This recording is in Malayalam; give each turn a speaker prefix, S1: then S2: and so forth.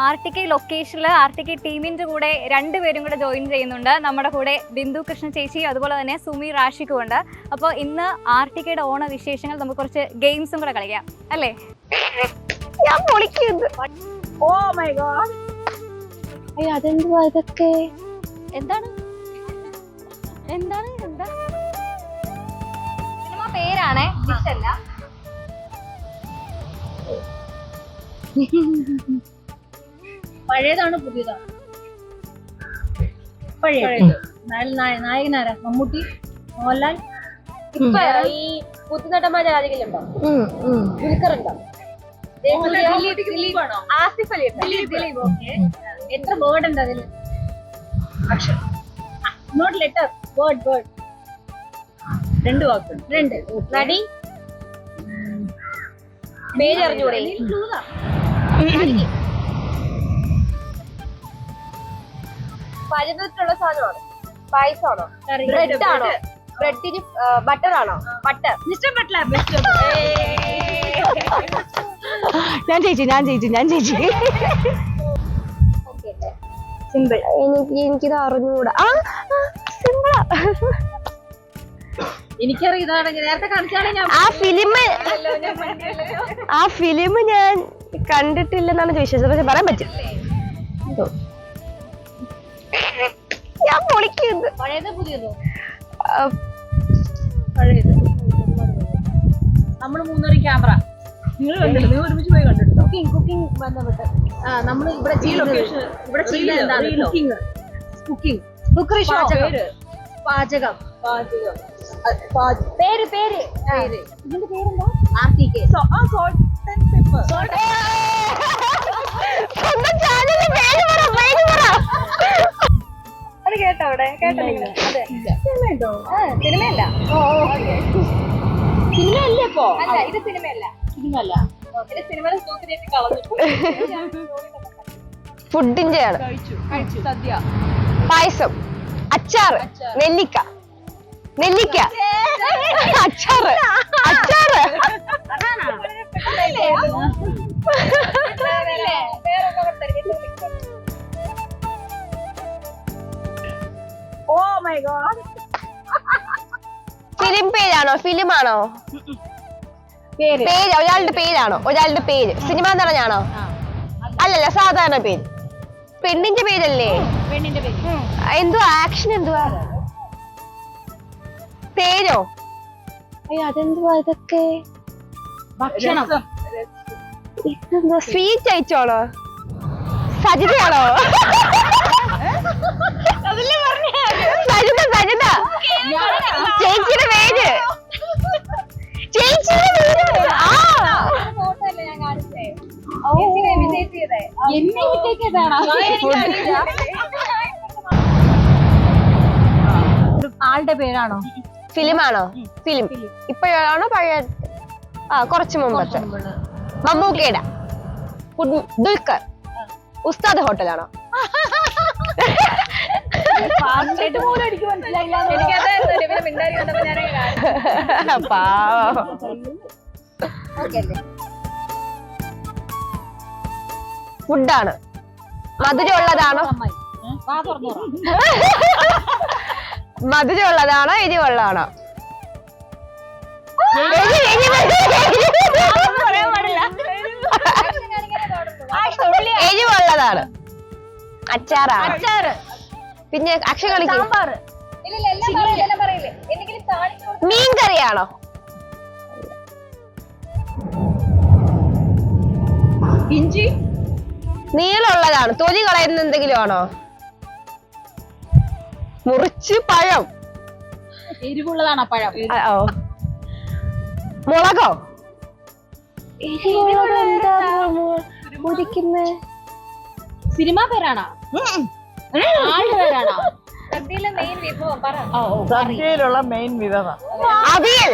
S1: ആർട്ടിക്ക ലൊക്കേഷനിൽ ആർട്ടിക്ക ടീമിന്റെ കൂടെ രണ്ടുപേരും കൂടെ ജോയിൻ ചെയ്യുന്നുണ്ട്. നമ്മുടെ കൂടെ ബിന്ദു കൃഷ്ണ ചേച്ചി അതുപോലെ തന്നെ സുമി റാഷിക്കും ഉണ്ട്. അപ്പോൾ ഇന്ന് ആർട്ടിക്കയുടെ ഓണ വിശേഷങ്ങൾ നമുക്ക് കുറച്ച് ഗെയിംസും കൂടെ കളിക്കാം അല്ലേ?
S2: ഞാൻ പൊളിക്കുന്നു.
S1: ഓ മൈ ഗോഡ്,
S2: അതെന്തുവാ ഇതൊക്കെ?
S1: എന്താണ് എന്താണ് എന്താ സിനിമ പേരാണേ, ഡിഷല്ല.
S3: പഴയതാണ് പുതിയതാണ്? പഴയത്. നായകനാരാ? മമ്മൂട്ടി, മോഹൻലാൽ. ഇപ്പൊ ഈ പുതുനടന്മാരെ ആരെങ്കിലും ഉണ്ടോ? ദുൽഖറുണ്ടോ? ആസിഫ് അലി. എത്ര വേർഡ് ഉണ്ട് അതില്? അക്ഷരം, നോട്ട് ലെറ്റർ, വേർഡ്. രണ്ട് വാക്കുകൾ. രണ്ട്. നടി പേരറിഞ്ഞൂടെ? പഴയതിട്ടുള്ള സാധനമാണോ? പായസമാണോ? ബ്രെഡ് ആണോ? ബ്രെഡിന് ബട്ടർ ആണോ? ബട്ടർ. Mister butter.
S2: ഞാൻ ചേച്ചി
S3: സിമ്പിൾ.
S2: എനിക്കിത് അറിഞ്ഞൂടാ. സിമ്പിളാ.
S3: എനിക്കറിയാം. നേരത്തെ കാണിച്ചാണ് ഞാൻ.
S2: ആ ഫിലിം ഞാൻ കണ്ടിട്ടില്ലെന്നാണ് ചോദിച്ചത്. പക്ഷെ പറയാൻ പറ്റും. ഞാൻ പൊളിക്കുന്നു.
S3: പഴയത് പുതിയതോ? പഴയത്. നമ്മള് മൂന്നൂറ് ക്യാമറ. നിങ്ങൾ കണ്ടിട്ടില്ല? നിങ്ങൾ ഒരുമിച്ച് പോയി കണ്ടിട്ടുണ്ടോ? കുക്കിംഗ് ബന്ധപ്പെട്ട് നമ്മൾ ഇവിടെ ചെയ്യുന്നത് എന്താണ്? കുക്കിംഗ്. പാചകം. പേര് ഇതിന്റെ പേരെന്താ? ആർട്ടിക്ക.
S1: അത് കേട്ടോ? അവിടെ കേട്ടോ നിങ്ങൾ? അതെ. സിനിമയുണ്ടോ? സിനിമയല്ല.
S3: സിനിമയല്ലേ ഇപ്പോ?
S1: അല്ല, ഇത് സിനിമയല്ല. ഇത് സിനിമയുടെ സ്റ്റോക്കിലേക്ക് കളഞ്ഞു.
S2: ഫുഡിന്റെ ആണ്.
S3: കഴിച്ചു. സദ്യ,
S2: പായസം, അച്ചാറ്, നെല്ലിക്ക, അച്ചാറ്.
S3: Oh my God.
S2: ഫിലിം പേരാണോ? ഫിലിമാണോ? പേര് ഒരാളുടെ പേരാണോ? ഒരാളുടെ പേര് സിനിമ നടനാണോ? അല്ലല്ല, സാധാരണ പേര്. പെണ്ണിന്റെ പേരല്ലേ?
S3: പെണ്ണിന്റെ പേര്.
S2: എന്തുവാ? ആക്ഷൻ എന്തുവാ? പേരോ? അതെന്തുവാ ഇതൊക്കെ?
S3: ഭക്ഷണം.
S2: ഇതെന്താ? സ്വീറ്റ് ഐറ്റമാണോ? സജിതയാണോ? സജിത. ചേച്ചിയുടെ പേര്.
S3: ആളുടെ പേരാണോ?
S2: ഫിലിമാണോ? ഫിലിം ഇപ്പോഴാണോ? പഴയ കുറച്ച് മുമ്പത്തെ. മമ്മൂക്കയുടെ. ദുൽഖർ. ഉസ്താദ് ഹോട്ടലാണോ? ഫുഡാണ്. മധുരമുള്ളതാണോ? മധുരമുള്ളതാണോ? എരിവുള്ളതാണോ? എരിവുള്ളതാണ്. അച്ചാറ്. പിന്നെ അക്ഷരം കളിക്കും. മീൻ കറിയാണോ?
S3: ഇഞ്ചി.
S2: നീളമുള്ളതാണ്. തൊലി കളയുന്ന എന്തെങ്കിലും ആണോ? മുറിച്ച് പഴം.
S3: എരിവുള്ളതാണോ പഴം?
S2: മുളകോ?
S3: സിനിമ പേരാണോ? ആളുടെ പേരാണോ?
S1: സദ്യയിലെ മെയിൻ വിഭവം പറ.
S4: സദ്യയിലുള്ള മെയിൻ വിഭവം
S2: അവിയൽ.